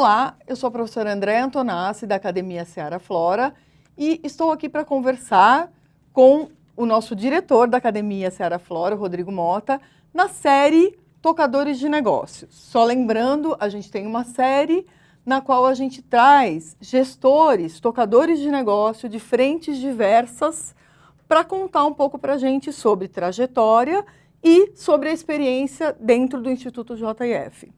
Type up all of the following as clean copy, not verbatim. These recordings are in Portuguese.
Olá, eu sou a professora Andréa Antonassi, da Academia Seara Flora, e estou aqui para conversar com o nosso diretor da Academia Seara Flora, Rodrigo Mota, na série Tocadores de Negócios. Só lembrando, a gente tem uma série na qual a gente traz gestores, tocadores de negócio de frentes diversas para contar um pouco para a gente sobre trajetória e sobre a experiência dentro do Instituto JF.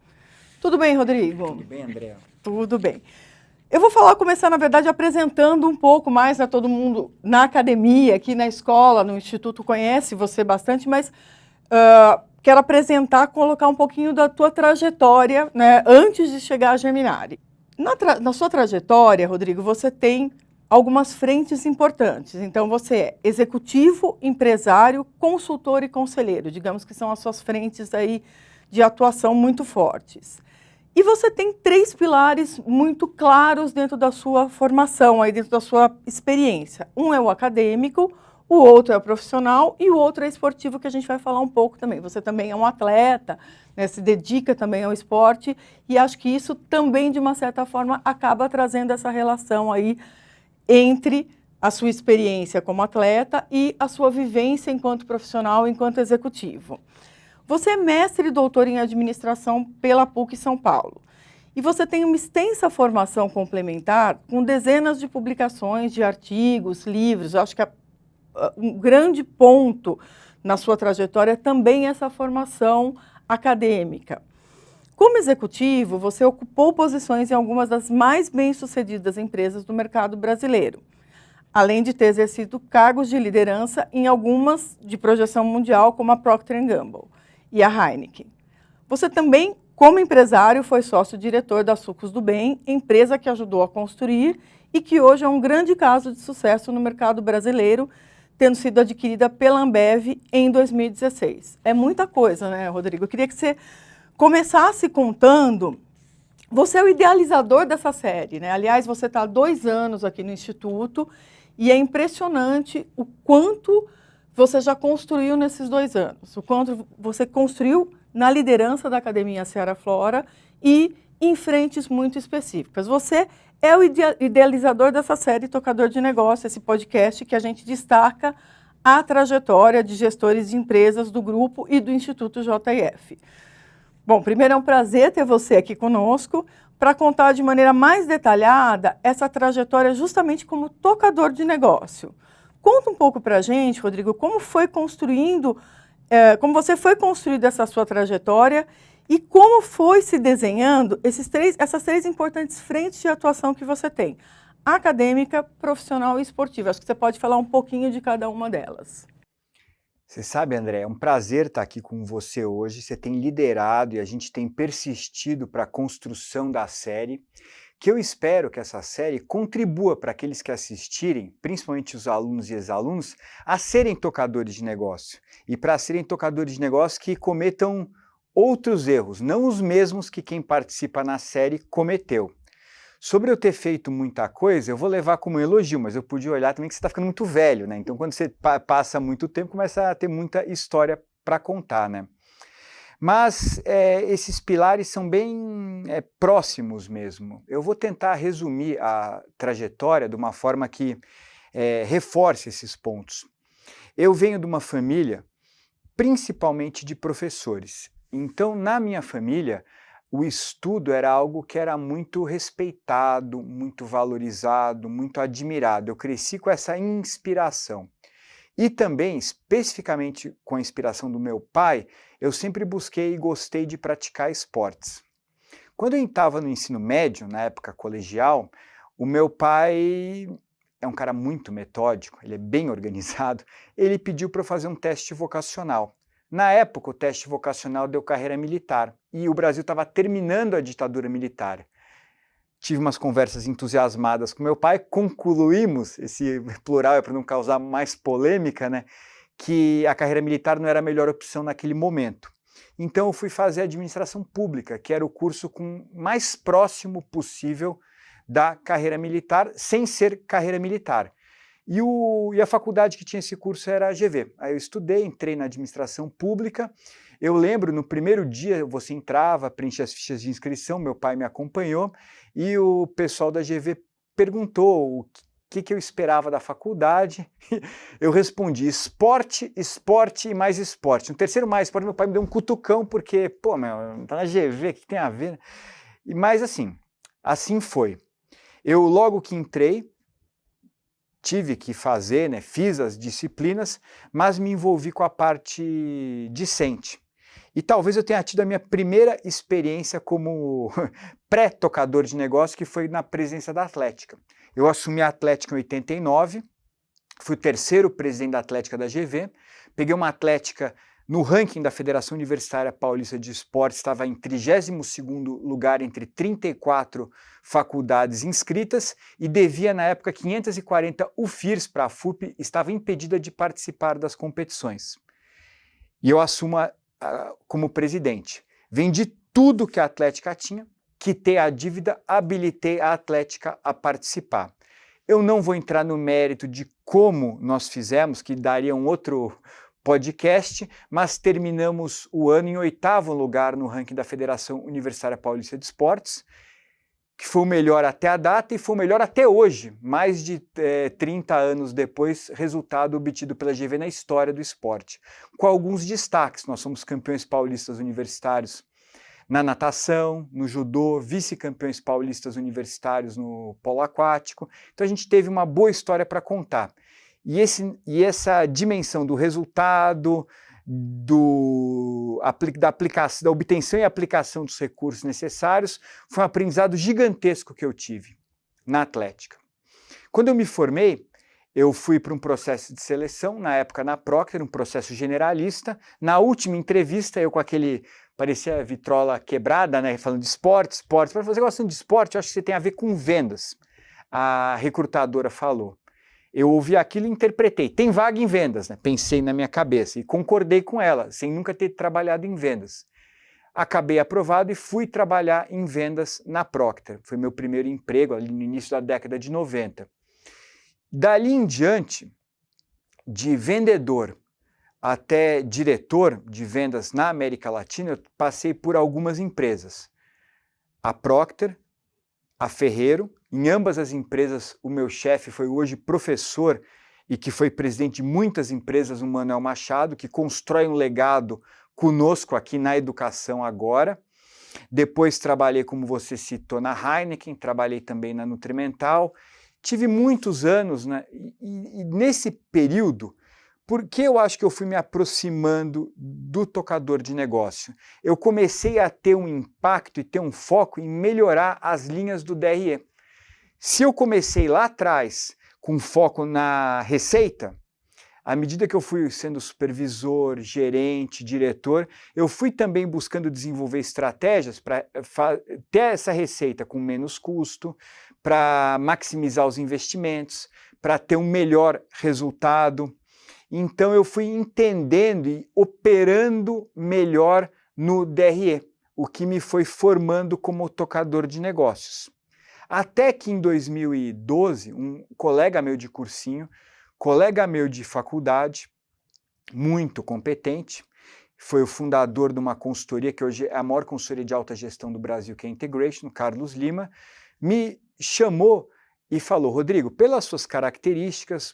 Tudo bem, Rodrigo? Tudo bem, Andréa? Tudo bem. Eu vou começar, na verdade, apresentando um pouco mais a todo mundo na academia, aqui na escola, no Instituto, conhece você bastante, mas quero apresentar, colocar um pouquinho da tua trajetória, né, antes de chegar a Geminari. Na sua trajetória, Rodrigo, você tem algumas frentes importantes. Então, você é executivo, empresário, consultor e conselheiro. Digamos que são as suas frentes aí de atuação muito fortes. E você tem 3 pilares muito claros dentro da sua formação, aí dentro da sua experiência. Um é o acadêmico, o outro é o profissional e o outro é esportivo, que a gente vai falar um pouco também. Você também é um atleta, né, se dedica também ao esporte, e acho que isso também, de uma certa forma, acaba trazendo essa relação aí entre a sua experiência como atleta e a sua vivência enquanto profissional, enquanto executivo. Você é mestre e doutor em administração pela PUC São Paulo. E você tem uma extensa formação complementar com dezenas de publicações, de artigos, livros. Eu acho que um grande ponto na sua trajetória é também essa formação acadêmica. Como executivo, você ocupou posições em algumas das mais bem-sucedidas empresas do mercado brasileiro, além de ter exercido cargos de liderança em algumas de projeção mundial, como a Procter & Gamble e a Heineken. Você também, como empresário, foi sócio-diretor da Sucos do Bem, empresa que ajudou a construir e que hoje é um grande caso de sucesso no mercado brasileiro, tendo sido adquirida pela Ambev em 2016. É muita coisa, né, Rodrigo? Eu queria que você começasse contando. Você é o idealizador dessa série, né? Aliás, você está há 2 anos aqui no Instituto e é impressionante o quanto você já construiu nesses 2 anos, o quanto você construiu na liderança da Academia Seara Flora e em frentes muito específicas. Você é o idealizador dessa série Tocador de Negócio, esse podcast que a gente destaca a trajetória de gestores de empresas do grupo e do Instituto JF. Bom, primeiro é um prazer ter você aqui conosco para contar de maneira mais detalhada essa trajetória justamente como tocador de negócio. Conta um pouco para a gente, Rodrigo, como foi construindo, como você foi construindo essa sua trajetória e como foi se desenhando essas 3 importantes frentes de atuação que você tem: acadêmica, profissional e esportiva. Acho que você pode falar um pouquinho de cada uma delas. Você sabe, André, é um prazer estar aqui com você hoje. Você tem liderado e a gente tem persistido para a construção da série, que eu espero que essa série contribua para aqueles que assistirem, principalmente os alunos e ex-alunos, a serem tocadores de negócio. E para serem tocadores de negócio que cometam outros erros, não os mesmos que quem participa na série cometeu. Sobre eu ter feito muita coisa, eu vou levar como elogio, mas eu podia olhar também que você está ficando muito velho, né? Então, quando você passa muito tempo, começa a ter muita história para contar, né? Mas esses pilares são bem próximos mesmo. Eu vou tentar resumir a trajetória de uma forma que reforce esses pontos. Eu venho de uma família principalmente de professores. Então, na minha família, o estudo era algo que era muito respeitado, muito valorizado, muito admirado. Eu cresci com essa inspiração. E também, especificamente com a inspiração do meu pai, eu sempre busquei e gostei de praticar esportes. Quando eu estava no ensino médio, na época colegial, o meu pai é um cara muito metódico, ele é bem organizado, ele pediu para eu fazer um teste vocacional. Na época, o teste vocacional deu carreira militar e o Brasil estava terminando a ditadura militar. Tive umas conversas entusiasmadas com meu pai, concluímos, esse plural é para não causar mais polêmica, né, que a carreira militar não era a melhor opção naquele momento. Então eu fui fazer administração pública, que era o curso mais próximo possível da carreira militar, sem ser carreira militar. E a faculdade que tinha esse curso era a GV. Aí eu estudei, entrei na administração pública. Eu lembro, no primeiro dia, você entrava, preenchia as fichas de inscrição, meu pai me acompanhou, e o pessoal da GV perguntou o que eu esperava da faculdade. Eu respondi, esporte, esporte e mais esporte. No terceiro mais esporte, meu pai me deu um cutucão, porque, pô, meu, tá na GV, o que tem a ver? Mas assim foi. Eu logo que entrei, tive que fazer, né, fiz as disciplinas, mas me envolvi com a parte discente. E talvez eu tenha tido a minha primeira experiência como pré-tocador de negócio, que foi na presidência da Atlética. Eu assumi a Atlética em 89, fui o terceiro presidente da Atlética da GV, peguei uma Atlética no ranking da Federação Universitária Paulista de Esportes, estava em 32º lugar entre 34 faculdades inscritas e devia na época 540 UFIRs para a FUP, estava impedida de participar das competições. E eu assumo como presidente. Vendi tudo que a Atlética tinha, quitei a dívida, habilitei a Atlética a participar. Eu não vou entrar no mérito de como nós fizemos, que daria um outro podcast, mas terminamos o ano em 8º lugar no ranking da Federação Universitária Paulista de Esportes, que foi o melhor até a data e foi o melhor até hoje, mais de 30 anos depois, resultado obtido pela GV na história do esporte. Com alguns destaques, nós somos campeões paulistas universitários na natação, no judô, vice-campeões paulistas universitários no polo aquático, então a gente teve uma boa história para contar. E essa dimensão do resultado, da obtenção e aplicação dos recursos necessários, foi um aprendizado gigantesco que eu tive na Atlética. Quando eu me formei, eu fui para um processo de seleção, na época na Procter, um processo generalista. Na última entrevista, eu com aquele, parecia a vitrola quebrada, né, falando de esporte, para você gostando de esporte, eu acho que você tem a ver com vendas. A recrutadora falou. Eu ouvi aquilo e interpretei. Tem vaga em vendas, né? Pensei na minha cabeça e concordei com ela, sem nunca ter trabalhado em vendas. Acabei aprovado e fui trabalhar em vendas na Procter. Foi meu primeiro emprego ali no início da década de 90. Dali em diante, de vendedor até diretor de vendas na América Latina, eu passei por algumas empresas. A Procter, a Ferrero. Em ambas as empresas, o meu chefe foi hoje professor e que foi presidente de muitas empresas, o Manuel Machado, que constrói um legado conosco aqui na educação agora. Depois trabalhei, como você citou, na Heineken, trabalhei também na Nutrimental. Tive muitos anos, né? E nesse período, porque eu acho que eu fui me aproximando do tocador de negócio? Eu comecei a ter um impacto e ter um foco em melhorar as linhas do DRE. Se eu comecei lá atrás com foco na receita, à medida que eu fui sendo supervisor, gerente, diretor, eu fui também buscando desenvolver estratégias para ter essa receita com menos custo, para maximizar os investimentos, para ter um melhor resultado. Então eu fui entendendo e operando melhor no DRE, o que me foi formando como tocador de negócios. Até que em 2012, um colega meu de cursinho, colega meu de faculdade, muito competente, foi o fundador de uma consultoria que hoje é a maior consultoria de alta gestão do Brasil, que é a Integration, Carlos Lima, me chamou e falou: Rodrigo, pelas suas características,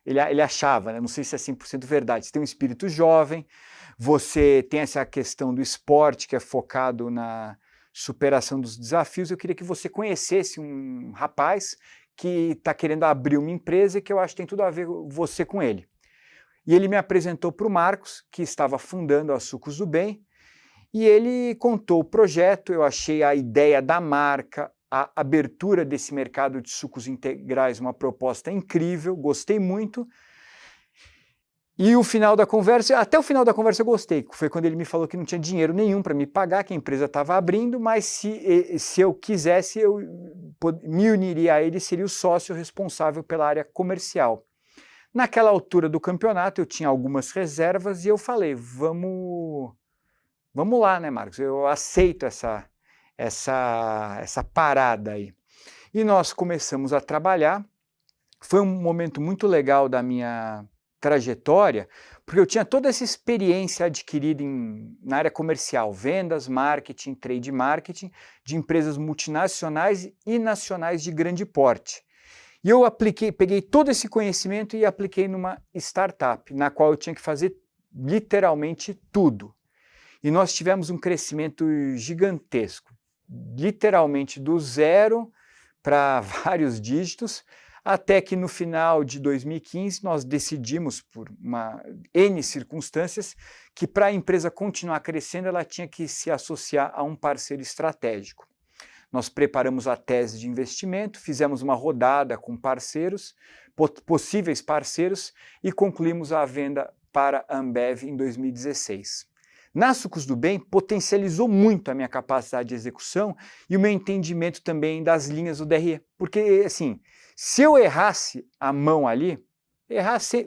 ele achava, né, não sei se é 100% verdade, você tem um espírito jovem, você tem essa questão do esporte que é focado na superação dos desafios, eu queria que você conhecesse um rapaz que está querendo abrir uma empresa e que eu acho que tem tudo a ver você com ele. E ele me apresentou para o Marcos, que estava fundando a Sucos do Bem, e ele contou o projeto, eu achei a ideia da marca, a abertura desse mercado de sucos integrais, uma proposta incrível, gostei muito. E o final da conversa, até o final da conversa eu gostei, foi quando ele me falou que não tinha dinheiro nenhum para me pagar, que a empresa estava abrindo, mas se eu quisesse, eu me uniria a ele, seria o sócio responsável pela área comercial. Naquela altura do campeonato, eu tinha algumas reservas e eu falei, vamos lá, né, Marcos? Eu aceito essa parada aí. E nós começamos a trabalhar. foi um momento muito legal da minha trajetória, porque eu tinha toda essa experiência adquirida na área comercial, vendas, marketing, trade marketing, de empresas multinacionais e nacionais de grande porte. E eu peguei todo esse conhecimento e apliquei numa startup, na qual eu tinha que fazer literalmente tudo. E nós tivemos um crescimento gigantesco, literalmente do zero para vários dígitos, até que no final de 2015 nós decidimos, por N circunstâncias, que para a empresa continuar crescendo ela tinha que se associar a um parceiro estratégico. Nós preparamos a tese de investimento, fizemos uma rodada com parceiros, possíveis parceiros, e concluímos a venda para a Ambev em 2016. Na Sucos do Bem, potencializou muito a minha capacidade de execução e o meu entendimento também das linhas do DRE. Porque, assim, se eu errasse a mão ali,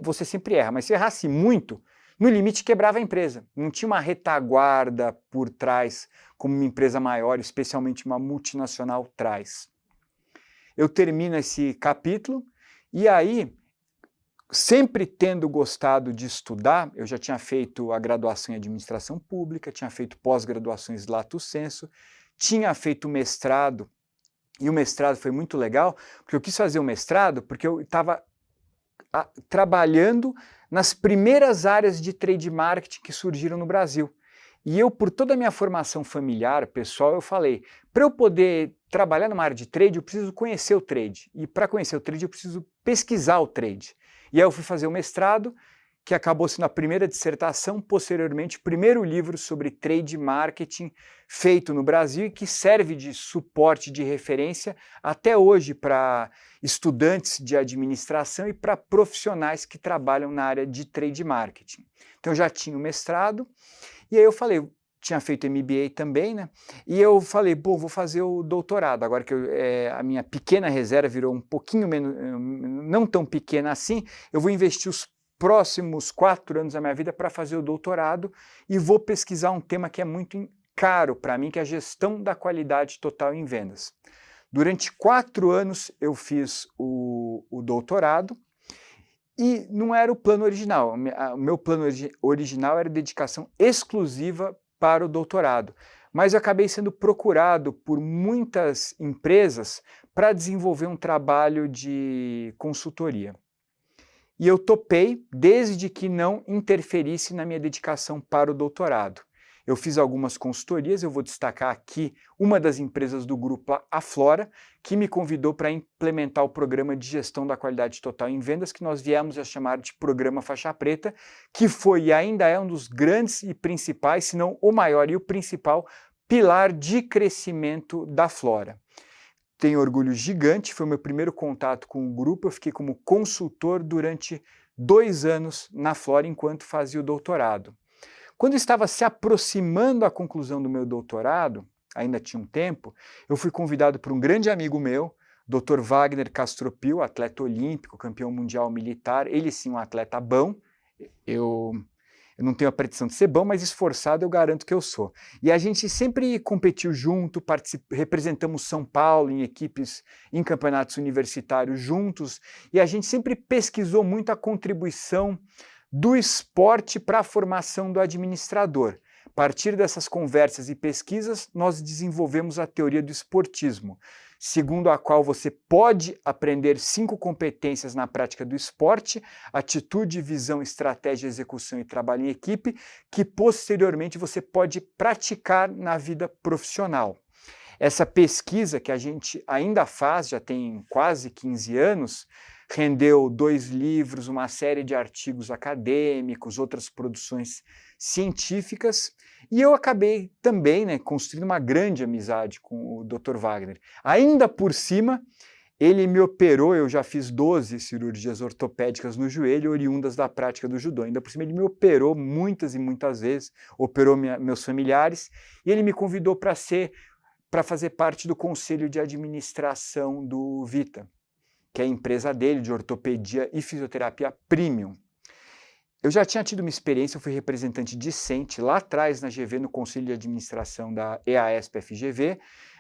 você sempre erra, mas se eu errasse muito, no limite quebrava a empresa. Não tinha uma retaguarda por trás, como uma empresa maior, especialmente uma multinacional, traz. Eu termino esse capítulo e aí, sempre tendo gostado de estudar, eu já tinha feito a graduação em administração pública, tinha feito pós-graduações lato sensu, tinha feito mestrado, e o mestrado foi muito legal, porque eu quis fazer o mestrado porque eu estava trabalhando nas primeiras áreas de trade marketing que surgiram no Brasil. E eu, por toda a minha formação familiar, pessoal, eu falei, para eu poder trabalhar numa área de trade, eu preciso conhecer o trade. E para conhecer o trade, eu preciso pesquisar o trade. E aí eu fui fazer o mestrado, que acabou sendo a primeira dissertação, posteriormente o primeiro livro sobre trade marketing feito no Brasil e que serve de suporte de referência até hoje para estudantes de administração e para profissionais que trabalham na área de trade marketing. Então eu já tinha o mestrado e aí eu falei, eu tinha feito MBA também, né? E eu falei, pô, vou fazer o doutorado, agora que a minha pequena reserva virou um pouquinho menos, não tão pequena assim, eu vou investir os próximos 4 anos da minha vida para fazer o doutorado e vou pesquisar um tema que é muito caro para mim, que é a gestão da qualidade total em vendas. Durante 4 anos eu fiz o doutorado e não era o plano original. O meu plano original era dedicação exclusiva para o doutorado, mas eu acabei sendo procurado por muitas empresas para desenvolver um trabalho de consultoria. E eu topei, desde que não interferisse na minha dedicação para o doutorado. Eu fiz algumas consultorias, eu vou destacar aqui uma das empresas do grupo Aflora, que me convidou para implementar o programa de gestão da qualidade total em vendas, que nós viemos a chamar de Programa Faixa Preta, que foi e ainda é um dos grandes e principais, se não o maior e o principal, pilar de crescimento da Aflora. Tenho orgulho gigante, foi o meu primeiro contato com o grupo, eu fiquei como consultor durante 2 anos na Aflora enquanto fazia o doutorado. Quando estava se aproximando a conclusão do meu doutorado, ainda tinha um tempo, eu fui convidado por um grande amigo meu, Dr. Wagner Castropil, atleta olímpico, campeão mundial militar, ele sim um atleta bom, eu não tenho a pretensão de ser bom, mas esforçado eu garanto que eu sou. E a gente sempre competiu junto, representamos São Paulo em equipes, em campeonatos universitários juntos, e a gente sempre pesquisou muito a contribuição do esporte para a formação do administrador. A partir dessas conversas e pesquisas, nós desenvolvemos a teoria do esportismo, segundo a qual você pode aprender 5 competências na prática do esporte: atitude, visão, estratégia, execução e trabalho em equipe, que posteriormente você pode praticar na vida profissional. Essa pesquisa que a gente ainda faz, já tem quase 15 anos, rendeu 2 livros, uma série de artigos acadêmicos, outras produções científicas, e eu acabei também construindo uma grande amizade com o Dr. Wagner. Ainda por cima, ele me operou, eu já fiz 12 cirurgias ortopédicas no joelho, oriundas da prática do judô. Ainda por cima, ele me operou muitas e muitas vezes, operou meus familiares, e ele me convidou para fazer parte do conselho de administração do Vita, que é a empresa dele de ortopedia e fisioterapia premium. Eu já tinha tido uma experiência, eu fui representante discente lá atrás na GV, no conselho de administração da EASP-FGV,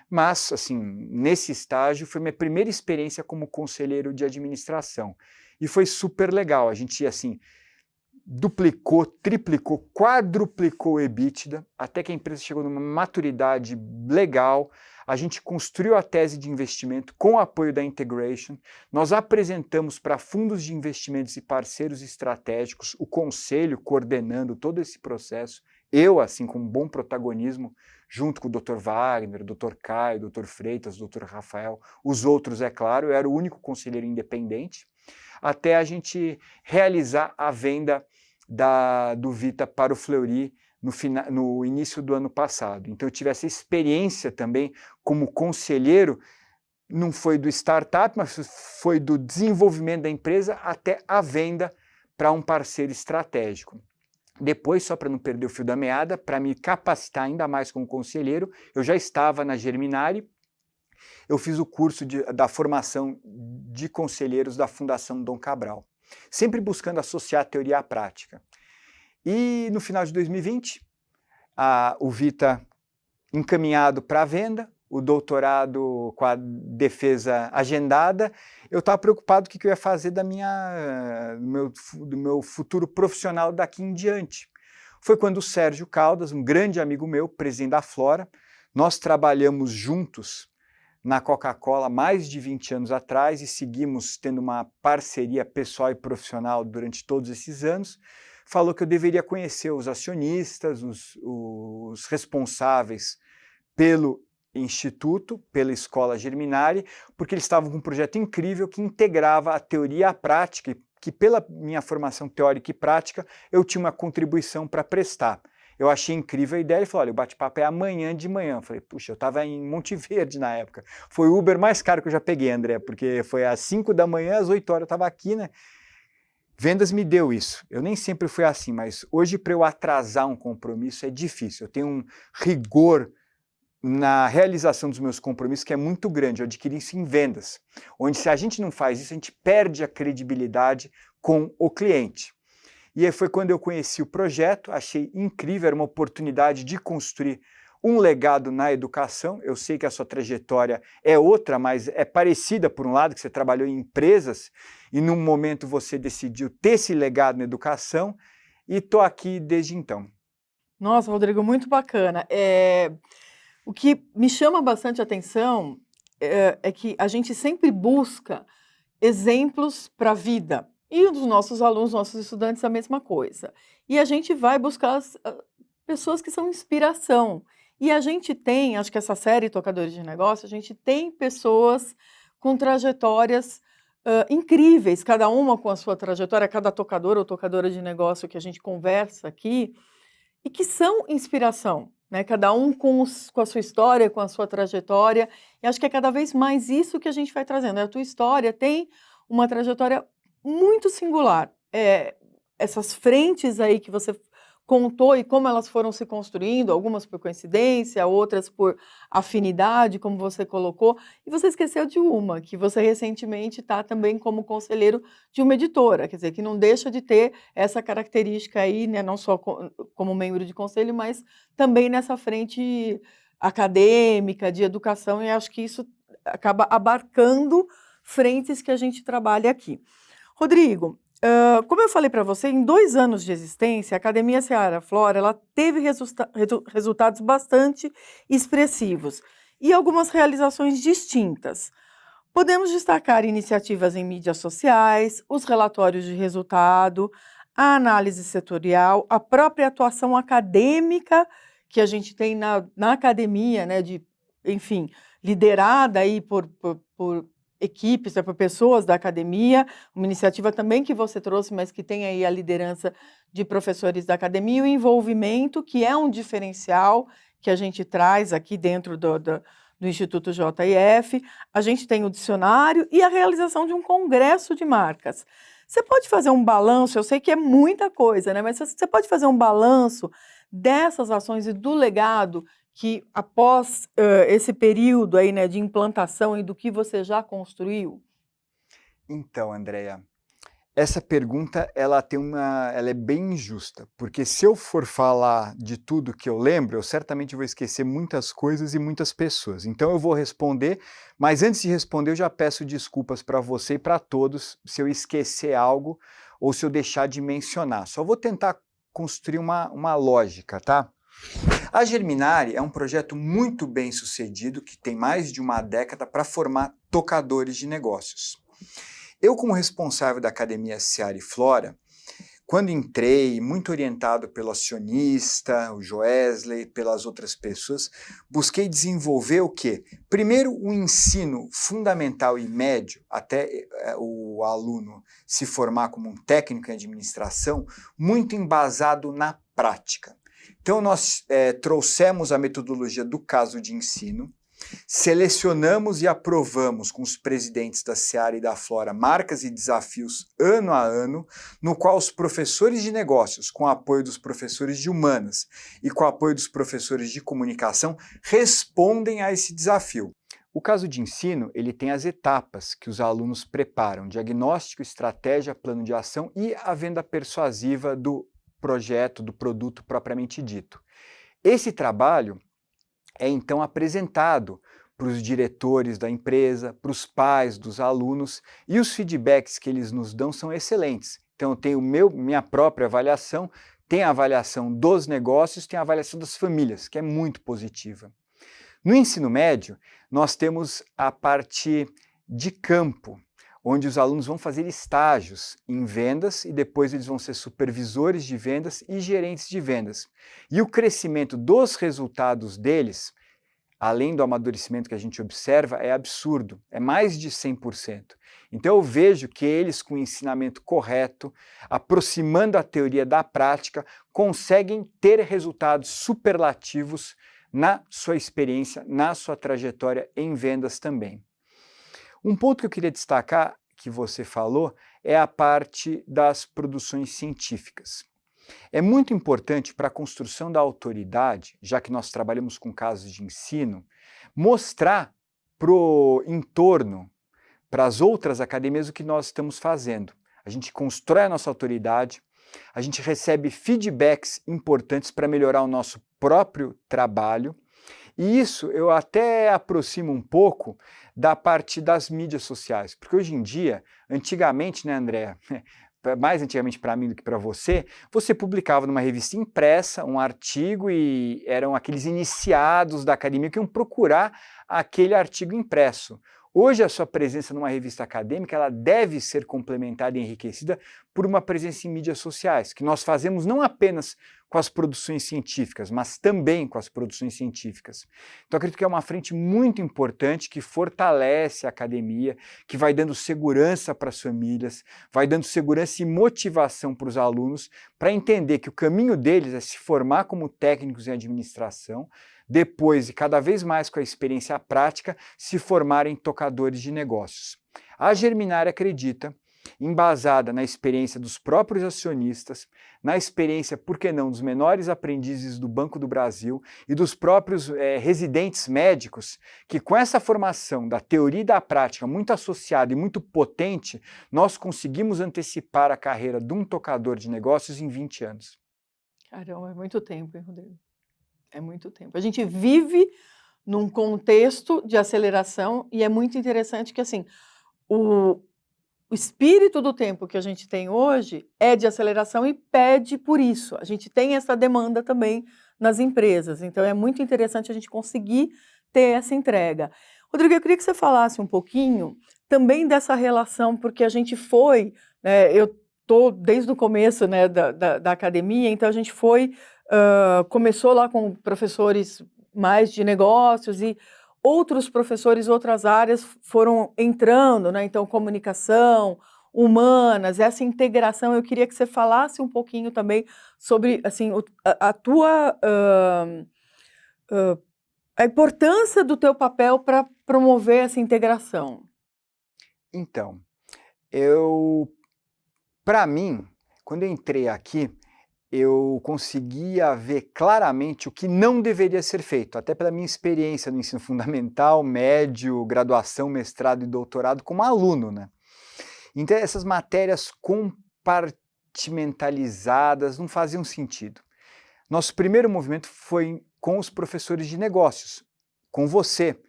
Mas, assim, nesse estágio foi minha primeira experiência como conselheiro de administração. E foi super legal. A gente, assim, duplicou, triplicou, quadruplicou o EBITDA, até que a empresa chegou numa maturidade legal. A gente construiu a tese de investimento com o apoio da Integration. Nós apresentamos para fundos de investimentos e parceiros estratégicos, o conselho coordenando todo esse processo. Eu, assim, com um bom protagonismo, junto com o Dr. Wagner, o Dr. Caio, o Dr. Freitas, o Dr. Rafael, os outros, é claro, eu era o único conselheiro independente, até a gente realizar a venda do Vita para o Fleury no início do ano passado. Então eu tive essa experiência também como conselheiro, não foi do startup, mas foi do desenvolvimento da empresa até a venda para um parceiro estratégico. Depois, só para não perder o fio da meada, para me capacitar ainda mais como conselheiro, eu já estava na Germinari, eu fiz o curso da formação de conselheiros da Fundação Dom Cabral, sempre buscando associar a teoria à prática. E no final de 2020, o Vita encaminhado para a venda, o doutorado com a defesa agendada, eu estava preocupado com o que eu ia fazer do meu futuro profissional daqui em diante. Foi quando o Sérgio Caldas, um grande amigo meu, presidente da Flora, nós trabalhamos juntos na Coca-Cola mais de 20 anos atrás e seguimos tendo uma parceria pessoal e profissional durante todos esses anos, falou que eu deveria conhecer os acionistas, os responsáveis pelo Instituto, pela Escola Germinari, porque eles estavam com um projeto incrível que integrava a teoria à prática, que pela minha formação teórica e prática, eu tinha uma contribuição para prestar. Eu achei incrível a ideia, ele falou, olha, o bate-papo é amanhã de manhã. Eu falei, puxa, eu estava em Monte Verde na época. Foi o Uber mais caro que eu já peguei, André, porque foi às 5 da manhã, às 8 horas eu estava aqui, né? Vendas me deu isso. Eu nem sempre fui assim, mas hoje para eu atrasar um compromisso é difícil. Eu tenho um rigor na realização dos meus compromissos que é muito grande. Eu adquiri isso em vendas, onde se a gente não faz isso, a gente perde a credibilidade com o cliente. E aí foi quando eu conheci o projeto, achei incrível, era uma oportunidade de construir um legado na educação. Eu sei que a sua trajetória é outra, mas é parecida por um lado, que você trabalhou em empresas e num momento você decidiu ter esse legado na educação e estou aqui desde então. Nossa, Rodrigo, muito bacana. O que me chama bastante atenção é que a gente sempre busca exemplos para a vida. E os nossos alunos, nossos estudantes, a mesma coisa. E a gente vai buscar as pessoas que são inspiração. E a gente tem, acho que essa série Tocadores de Negócio, a gente tem pessoas com trajetórias incríveis, cada uma com a sua trajetória, cada tocador ou tocadora de negócio que a gente conversa aqui, e que são inspiração, né? Cada um com a sua história, com a sua trajetória. E acho que é cada vez mais isso que a gente vai trazendo. A tua história tem uma trajetória muito singular. Essas frentes aí que você contou e como elas foram se construindo, algumas por coincidência, outras por afinidade, como você colocou, e você esqueceu de uma, que você recentemente está também como conselheiro de uma editora, quer dizer, que não deixa de ter essa característica aí, né, não só como membro de conselho, mas também nessa frente acadêmica, de educação, e acho que isso acaba abarcando frentes que a gente trabalha aqui. Rodrigo, como eu falei para você, em 2 anos de existência, a Academia Seara Flora ela teve resultados bastante expressivos e algumas realizações distintas. Podemos destacar iniciativas em mídias sociais, os relatórios de resultado, a análise setorial, a própria atuação acadêmica que a gente tem na academia, né, enfim, liderada aí por equipes, por pessoas da academia, uma iniciativa também que você trouxe, mas que tem aí a liderança de professores da academia, e o envolvimento, que é um diferencial que a gente traz aqui dentro do Instituto JF. A gente tem o dicionário e a realização de um congresso de marcas. Você pode fazer um balanço, eu sei que é muita coisa, né? Mas você pode fazer um balanço dessas ações e do legado que após esse período aí, né, de implantação e do que você já construiu? Então, Andréia, Essa pergunta ela é bem injusta, porque se eu for falar de tudo que eu lembro, eu certamente vou esquecer muitas coisas e muitas pessoas. Então eu vou responder, mas antes de responder eu já peço desculpas para você e para todos se eu esquecer algo ou se eu deixar de mencionar. Só vou tentar construir uma lógica, tá? A Germinare é um projeto muito bem sucedido que tem mais de uma década para formar tocadores de negócios. Eu, como responsável da Academia Seara e Flora, quando entrei, muito orientado pelo acionista, o Joesley, pelas outras pessoas, busquei desenvolver o quê? Primeiro, o ensino fundamental e médio, até o aluno se formar como um técnico em administração, muito embasado na prática. Então, nós trouxemos a metodologia do caso de ensino, selecionamos e aprovamos com os presidentes da Seara e da Flora marcas e desafios ano a ano, no qual os professores de negócios, com o apoio dos professores de humanas e com o apoio dos professores de comunicação, respondem a esse desafio. O caso de ensino, ele tem as etapas que os alunos preparam: diagnóstico, estratégia, plano de ação e a venda persuasiva do projeto, do produto propriamente dito. Esse trabalho é então apresentado para os diretores da empresa, para os pais dos alunos, e os feedbacks que eles nos dão são excelentes. Então eu tenho minha própria avaliação, tem a avaliação dos negócios, tem a avaliação das famílias, que é muito positiva. No ensino médio, nós temos a parte de campo, onde os alunos vão fazer estágios em vendas e depois eles vão ser supervisores de vendas e gerentes de vendas. E o crescimento dos resultados deles, além do amadurecimento que a gente observa, é absurdo, é mais de 100%. Então eu vejo que eles, com o ensinamento correto, aproximando a teoria da prática, conseguem ter resultados superlativos na sua experiência, na sua trajetória em vendas também. Um ponto que eu queria destacar, que você falou, é a parte das produções científicas. É muito importante para a construção da autoridade, já que nós trabalhamos com casos de ensino, mostrar para o entorno, para as outras academias, o que nós estamos fazendo. A gente constrói a nossa autoridade, a gente recebe feedbacks importantes para melhorar o nosso próprio trabalho. E isso eu até aproximo um pouco da parte das mídias sociais, porque hoje em dia, antigamente, né, Andréa, mais antigamente para mim do que para você publicava numa revista impressa um artigo e eram aqueles iniciados da academia que iam procurar aquele artigo impresso. Hoje a sua presença numa revista acadêmica ela deve ser complementada e enriquecida por uma presença em mídias sociais, que nós fazemos não apenas com as produções científicas, mas também com as produções científicas. Então acredito que é uma frente muito importante que fortalece a academia, que vai dando segurança para as famílias, vai dando segurança e motivação para os alunos para entender que o caminho deles é se formar como técnicos em administração, depois, e cada vez mais com a experiência prática, se formarem tocadores de negócios. A Germinare acredita, embasada na experiência dos próprios acionistas, na experiência, por que não, dos menores aprendizes do Banco do Brasil e dos próprios residentes médicos, que com essa formação da teoria e da prática muito associada e muito potente, nós conseguimos antecipar a carreira de um tocador de negócios em 20 anos. Caramba, é muito tempo, hein, Rodrigo? É muito tempo. A gente vive num contexto de aceleração e é muito interessante que, assim, o espírito do tempo que a gente tem hoje é de aceleração e pede por isso. A gente tem essa demanda também nas empresas. Então, é muito interessante a gente conseguir ter essa entrega. Rodrigo, eu queria que você falasse um pouquinho também dessa relação, porque a gente foi, né, eu estou desde o começo, né, da academia, então a gente foi... começou lá com professores mais de negócios e outros professores, outras áreas foram entrando, né? Então, comunicação, humanas, essa integração. Eu queria que você falasse um pouquinho também sobre assim, a tua a importância do teu papel para promover essa integração. Então, para mim, quando eu entrei aqui, eu conseguia ver claramente o que não deveria ser feito, até pela minha experiência no ensino fundamental, médio, graduação, mestrado e doutorado como aluno, né? Então essas matérias compartimentalizadas não faziam sentido. Nosso primeiro movimento foi com os professores de negócios, com você.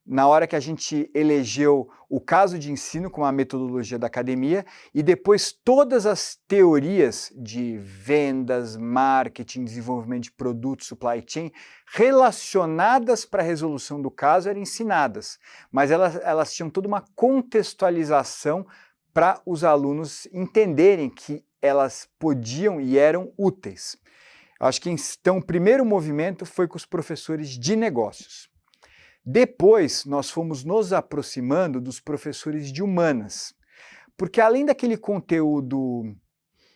Na hora que a gente elegeu o caso de ensino como a metodologia da academia e depois todas as teorias de vendas, marketing, desenvolvimento de produtos, supply chain, relacionadas para a resolução do caso eram ensinadas, mas elas tinham toda uma contextualização para os alunos entenderem que elas podiam e eram úteis. Acho que então o primeiro movimento foi com os professores de negócios. Depois, nós fomos nos aproximando dos professores de humanas, porque além daquele conteúdo,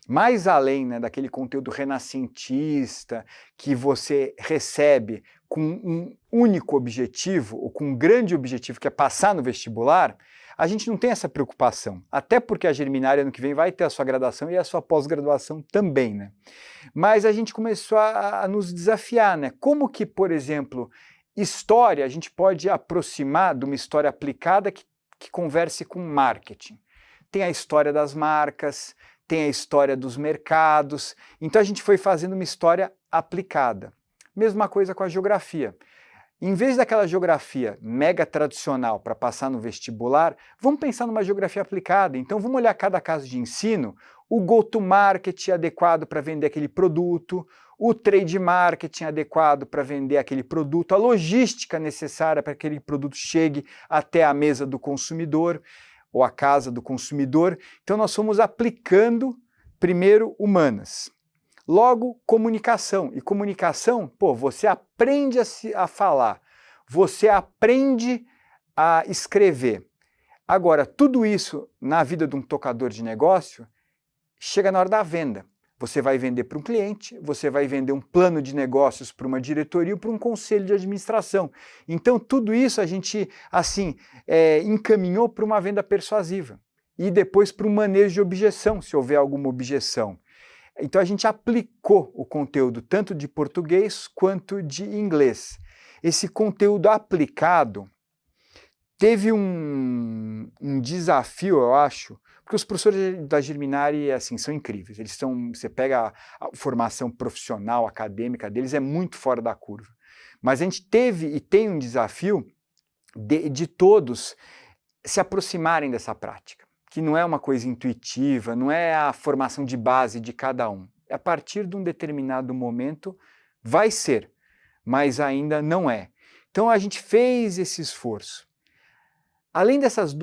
mais além, né, daquele conteúdo renascentista que você recebe com um único objetivo, ou com um grande objetivo, que é passar no vestibular, a gente não tem essa preocupação, até porque a Germinária ano que vem vai ter a sua graduação e a sua pós-graduação também, né? Mas a gente começou a nos desafiar, né? Como que, por exemplo, história, a gente pode aproximar de uma história aplicada que converse com marketing. Tem a história das marcas, tem a história dos mercados, então a gente foi fazendo uma história aplicada. Mesma coisa com a geografia. Em vez daquela geografia mega tradicional para passar no vestibular, vamos pensar numa geografia aplicada. Então vamos olhar cada caso de ensino, o go-to-market adequado para vender aquele produto, o trade marketing adequado para vender aquele produto, a logística necessária para que aquele produto chegue até a mesa do consumidor ou a casa do consumidor. Então nós fomos aplicando primeiro humanas. Logo, comunicação. E comunicação, pô, você aprende a falar, você aprende a escrever. Agora, tudo isso na vida de um tocador de negócio chega na hora da venda. Você vai vender para um cliente, você vai vender um plano de negócios para uma diretoria ou para um conselho de administração. Então, tudo isso a gente, assim, encaminhou para uma venda persuasiva. E depois para um manejo de objeção, se houver alguma objeção. Então, a gente aplicou o conteúdo tanto de português quanto de inglês. Esse conteúdo aplicado teve um desafio, eu acho, porque os professores da Germinária, assim, são incríveis. Eles são, você pega a formação profissional, acadêmica deles, é muito fora da curva. Mas a gente teve e tem um desafio de todos se aproximarem dessa prática, que não é uma coisa intuitiva, não é a formação de base de cada um. A partir de um determinado momento vai ser, mas ainda não é. Então a gente fez esse esforço. Além dessas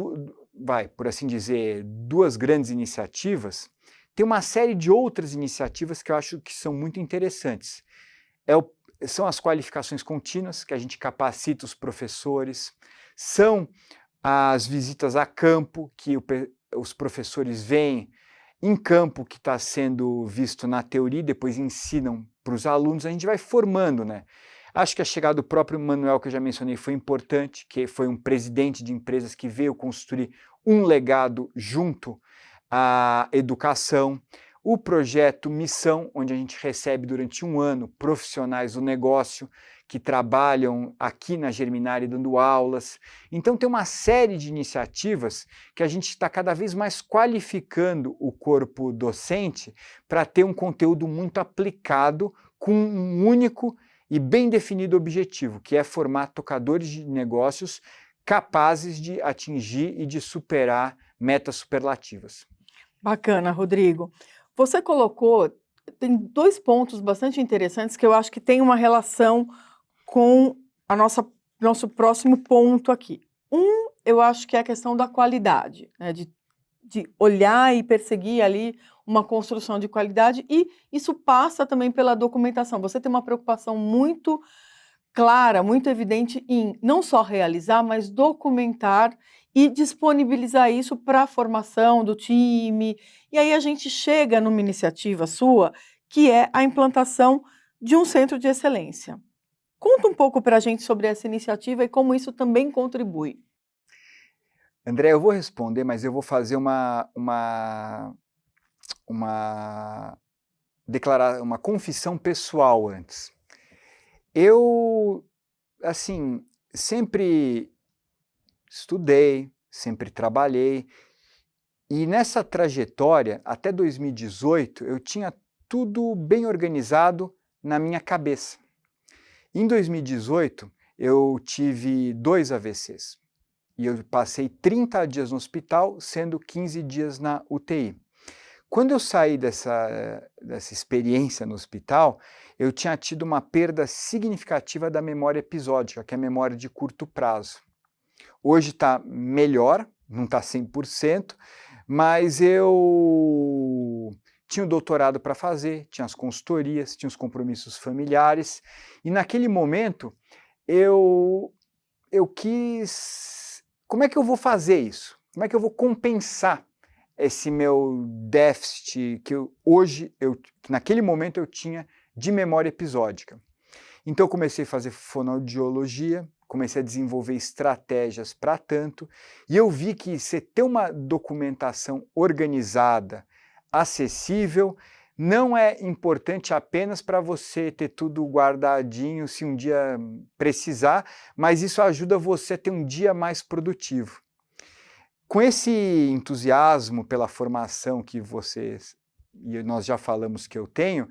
por assim dizer, duas grandes iniciativas, tem uma série de outras iniciativas que eu acho que são muito interessantes. São as qualificações contínuas, que a gente capacita os professores, são as visitas a campo, que os professores veem em campo que está sendo visto na teoria e depois ensinam para os alunos, a gente vai formando, né? Acho que a chegada do próprio Manuel, que eu já mencionei, foi importante, que foi um presidente de empresas que veio construir um legado junto à educação. O projeto Missão, onde a gente recebe durante um ano profissionais do negócio que trabalham aqui na Germinária dando aulas. Então tem uma série de iniciativas que a gente está cada vez mais qualificando o corpo docente para ter um conteúdo muito aplicado com um único e bem definido objetivo, que é formar tocadores de negócios capazes de atingir e de superar metas superlativas. Bacana, Rodrigo. Você colocou, tem 2 pontos bastante interessantes que eu acho que tem uma relação com a nosso próximo ponto aqui. Eu acho que é a questão da qualidade, né, de olhar e perseguir ali uma construção de qualidade, e isso passa também pela documentação. Você tem uma preocupação muito clara, muito evidente em não só realizar, mas documentar e disponibilizar isso para a formação do time. E aí a gente chega numa iniciativa sua, que é a implantação de um centro de excelência. Conta um pouco para a gente sobre essa iniciativa e como isso também contribui. André, eu vou responder, mas eu vou fazer uma confissão pessoal antes. Eu, assim, sempre estudei, sempre trabalhei, E nessa trajetória, até 2018, eu tinha tudo bem organizado na minha cabeça. Em 2018, eu tive 2 AVCs. E eu passei 30 dias no hospital, sendo 15 dias na UTI. Quando eu saí dessa experiência no hospital, eu tinha tido uma perda significativa da memória episódica, que é a memória de curto prazo. Hoje está melhor, não está 100%, mas eu tinha o doutorado para fazer, tinha as consultorias, tinha os compromissos familiares, e naquele momento eu quis... Como é que eu vou fazer isso? Como é que eu vou compensar esse meu déficit que naquele momento eu tinha de memória episódica? Então eu comecei a fazer fonoaudiologia, comecei a desenvolver estratégias para tanto, e eu vi que você ter uma documentação organizada, acessível, não é importante apenas para você ter tudo guardadinho se um dia precisar, mas isso ajuda você a ter um dia mais produtivo. Com esse entusiasmo pela formação que vocês e nós já falamos que eu tenho,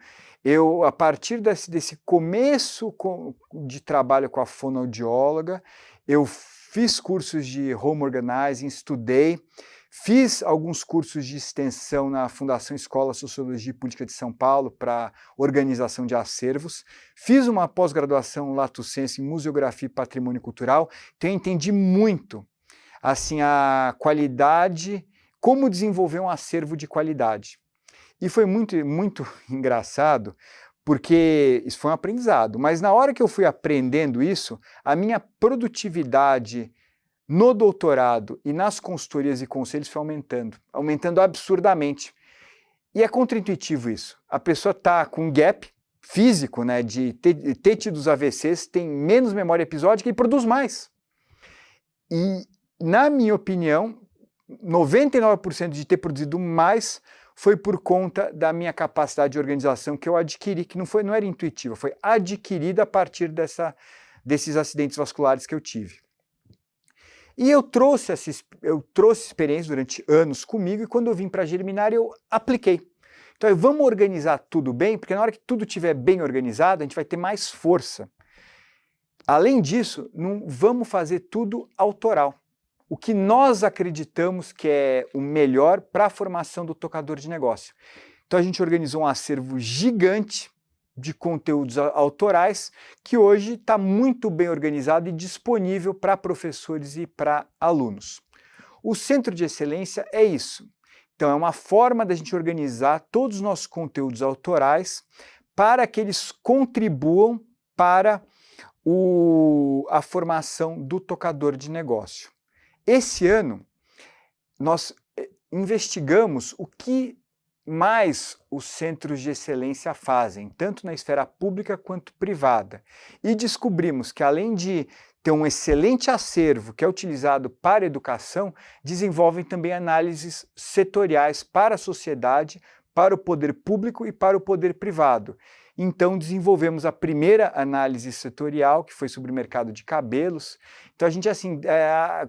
a partir desse começo de trabalho com a fonoaudióloga, eu fiz cursos de home organizing, estudei, fiz alguns cursos de extensão na Fundação Escola Sociologia e Política de São Paulo para organização de acervos, fiz uma pós-graduação lato sensu em museografia e patrimônio cultural, então eu entendi muito assim, a qualidade, como desenvolver um acervo de qualidade. E foi muito, muito engraçado, porque isso foi um aprendizado, mas na hora que eu fui aprendendo isso, a minha produtividade no doutorado e nas consultorias e conselhos foi aumentando absurdamente. E é contraintuitivo isso. A pessoa está com um gap físico, né, de ter tido os AVCs, tem menos memória episódica e produz mais. E, na minha opinião, 99% de ter produzido mais foi por conta da minha capacidade de organização que eu adquiri, que não era intuitiva, foi adquirida a partir desses acidentes vasculares que eu tive. E eu trouxe experiência durante anos comigo, e quando eu vim para a Germinar eu apliquei. Então vamos organizar tudo bem, porque na hora que tudo estiver bem organizado, a gente vai ter mais força. Além disso, não vamos fazer tudo autoral. O que nós acreditamos que é o melhor para a formação do tocador de negócio. Então a gente organizou um acervo gigante de conteúdos autorais que hoje está muito bem organizado e disponível para professores e para alunos. O Centro de Excelência é isso. Então é uma forma da gente organizar todos os nossos conteúdos autorais para que eles contribuam para a formação do tocador de negócio. Esse ano, nós investigamos o que mais os centros de excelência fazem, tanto na esfera pública quanto privada. E descobrimos que, além de ter um excelente acervo que é utilizado para a educação, desenvolvem também análises setoriais para a sociedade, para o poder público e para o poder privado. Então desenvolvemos a primeira análise setorial, que foi sobre o mercado de cabelos. Então a gente, assim,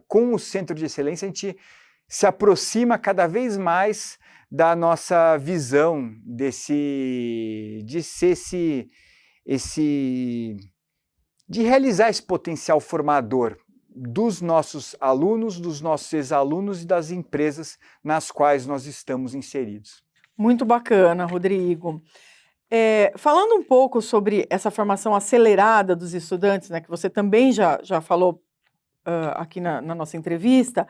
com o Centro de Excelência, a gente se aproxima cada vez mais da nossa visão de realizar esse potencial formador dos nossos alunos, dos nossos ex-alunos e das empresas nas quais nós estamos inseridos. Muito bacana, Rodrigo. Falando um pouco sobre essa formação acelerada dos estudantes, né, que você também já falou aqui na nossa entrevista,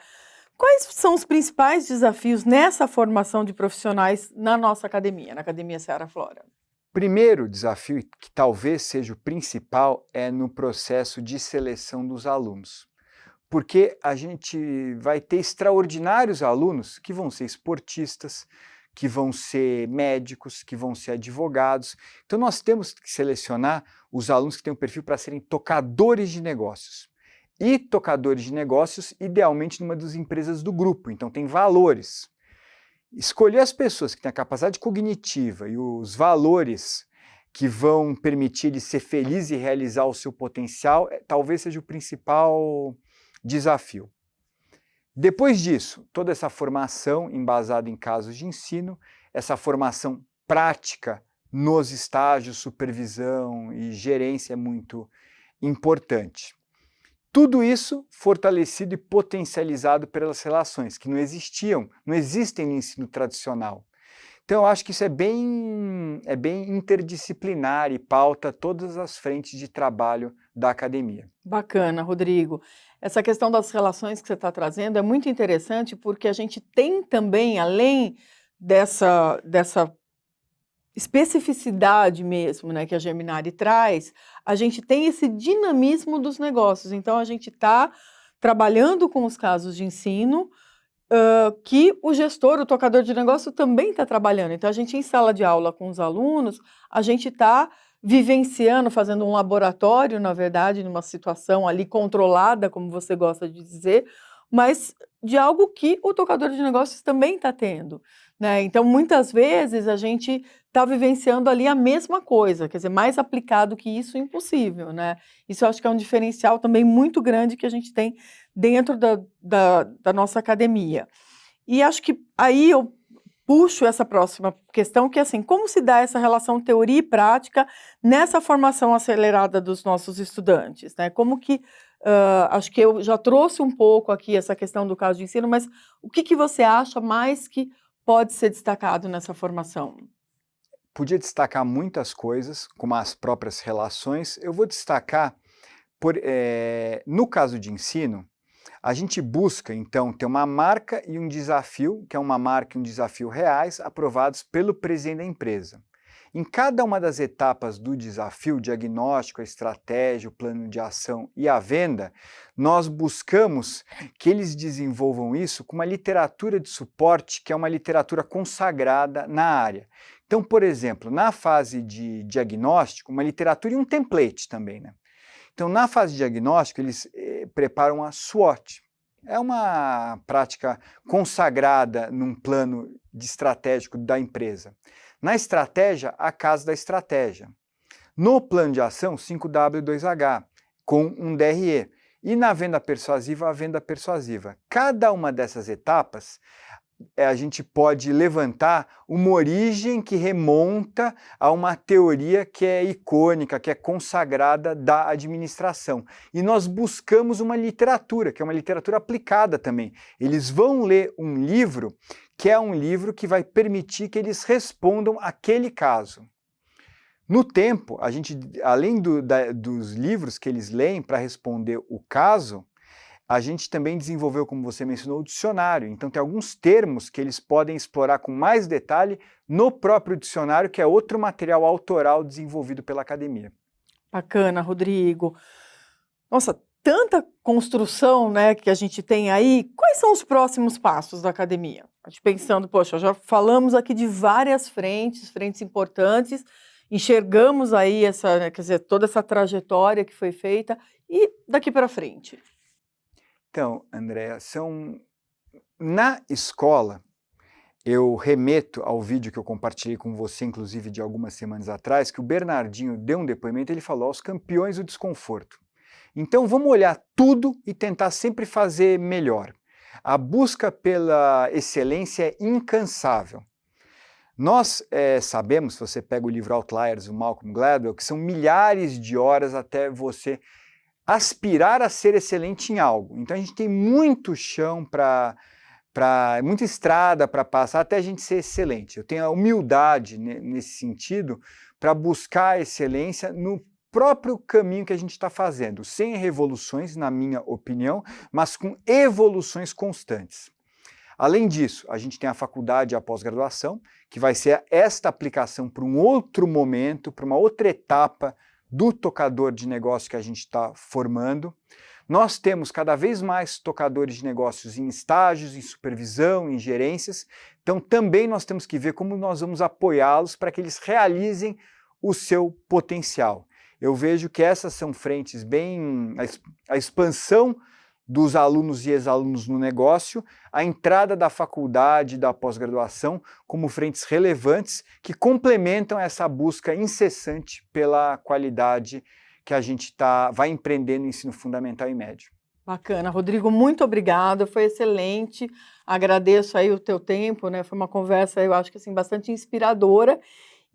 quais são os principais desafios nessa formação de profissionais na nossa academia, na Academia Seara Flora? Primeiro desafio, que talvez seja o principal, é no processo de seleção dos alunos. Porque a gente vai ter extraordinários alunos que vão ser esportistas, que vão ser médicos, que vão ser advogados. Então nós temos que selecionar os alunos que têm um perfil para serem tocadores de negócios. E tocadores de negócios, idealmente, numa das empresas do grupo. Então tem valores. Escolher as pessoas que têm a capacidade cognitiva e os valores que vão permitir ele ser feliz e realizar o seu potencial, talvez seja o principal desafio. Depois disso, toda essa formação embasada em casos de ensino, essa formação prática nos estágios, supervisão e gerência é muito importante. Tudo isso fortalecido e potencializado pelas relações que não existem no ensino tradicional. Então eu acho que isso é bem interdisciplinar e pauta todas as frentes de trabalho da academia. Bacana, Rodrigo. Essa questão das relações que você está trazendo é muito interessante porque a gente tem também, além dessa especificidade mesmo, né, que a Geminari traz, a gente tem esse dinamismo dos negócios. Então, a gente está trabalhando com os casos de ensino que o gestor, o tocador de negócio também está trabalhando. Então, a gente em sala de aula com os alunos, a gente está vivenciando, fazendo um laboratório, na verdade, numa situação ali controlada, como você gosta de dizer, mas de algo que o tocador de negócios também está tendo, né? Então, muitas vezes, a gente está vivenciando ali a mesma coisa, quer dizer, mais aplicado que isso, impossível, né? Isso eu acho que é um diferencial também muito grande que a gente tem dentro da nossa academia. E acho que aí eu puxo essa próxima questão, que é assim, como se dá essa relação teoria e prática nessa formação acelerada dos nossos estudantes, né? Como que, acho que eu já trouxe um pouco aqui essa questão do caso de ensino, mas o que você acha mais que pode ser destacado nessa formação? Podia destacar muitas coisas, como as próprias relações. Eu vou destacar, no caso de ensino, a gente busca, então, ter uma marca e um desafio, que é uma marca e um desafio reais, aprovados pelo presidente da empresa. Em cada uma das etapas do desafio, o diagnóstico, a estratégia, o plano de ação e a venda, nós buscamos que eles desenvolvam isso com uma literatura de suporte, que é uma literatura consagrada na área. Então, por exemplo, na fase de diagnóstico, uma literatura e um template também, né? Então, na fase de diagnóstico, eles preparam a SWOT. É uma prática consagrada num plano estratégico da empresa. Na estratégia, a casa da estratégia. No plano de ação, 5W2H, com um DRE. E na venda persuasiva, a venda persuasiva. Cada uma dessas etapas, a gente pode levantar uma origem que remonta a uma teoria que é icônica, que é consagrada da administração. E nós buscamos uma literatura, que é uma literatura aplicada também. Eles vão ler um livro, que é um livro que vai permitir que eles respondam aquele caso. No tempo, a gente, além dos livros que eles leem para responder o caso, a gente também desenvolveu, como você mencionou, o dicionário. Então tem alguns termos que eles podem explorar com mais detalhe no próprio dicionário, que é outro material autoral desenvolvido pela academia. Bacana, Rodrigo. Nossa, tanta construção, né, que a gente tem aí. Quais são os próximos passos da academia? A gente pensando, poxa, já falamos aqui de várias frentes importantes, enxergamos aí essa, quer dizer, toda essa trajetória que foi feita, e daqui para frente? Então, Andréa, na escola, eu remeto ao vídeo que eu compartilhei com você, inclusive de algumas semanas atrás, que o Bernardinho deu um depoimento, ele falou aos campeões do desconforto. Então vamos olhar tudo e tentar sempre fazer melhor. A busca pela excelência é incansável. Nós sabemos, se você pega o livro Outliers, do Malcolm Gladwell, que são milhares de horas até você aspirar a ser excelente em algo. Então a gente tem muito chão muita estrada para passar até a gente ser excelente. Eu tenho a humildade nesse sentido para buscar a excelência no próprio caminho que a gente está fazendo, sem revoluções, na minha opinião, mas com evoluções constantes. Além disso, a gente tem a faculdade e a pós-graduação, que vai ser esta aplicação para um outro momento, para uma outra etapa do tocador de negócio que a gente está formando. Nós temos cada vez mais tocadores de negócios em estágios, em supervisão, em gerências, então também nós temos que ver como nós vamos apoiá-los para que eles realizem o seu potencial. Eu vejo que essas são frentes a expansão dos alunos e ex-alunos no negócio, a entrada da faculdade e da pós-graduação como frentes relevantes que complementam essa busca incessante pela qualidade que a gente vai empreender no ensino fundamental e médio. Bacana. Rodrigo, muito obrigada, foi excelente. Agradeço aí o teu tempo, né? Foi uma conversa, eu acho que assim, bastante inspiradora.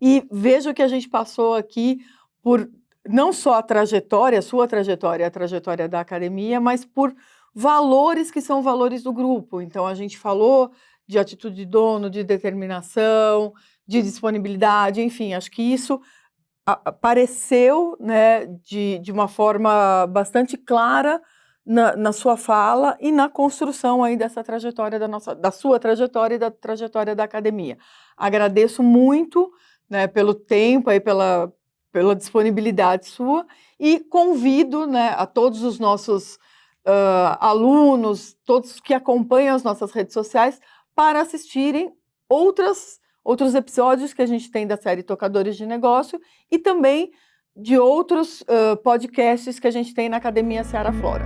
E vejo que a gente passou aqui por não só a trajetória, a sua trajetória, a trajetória da academia, mas por valores que são valores do grupo. Então, a gente falou de atitude de dono, de determinação, de disponibilidade, enfim, acho que isso apareceu, né, de uma forma bastante clara na sua fala e na construção aí dessa trajetória da sua trajetória e da trajetória da academia. Agradeço muito, né, pelo tempo aí, pela disponibilidade sua e convido, né, a todos os nossos alunos, todos que acompanham as nossas redes sociais, para assistirem outros episódios que a gente tem da série Tocadores de Negócio e também de outros podcasts que a gente tem na Academia Seara Flora.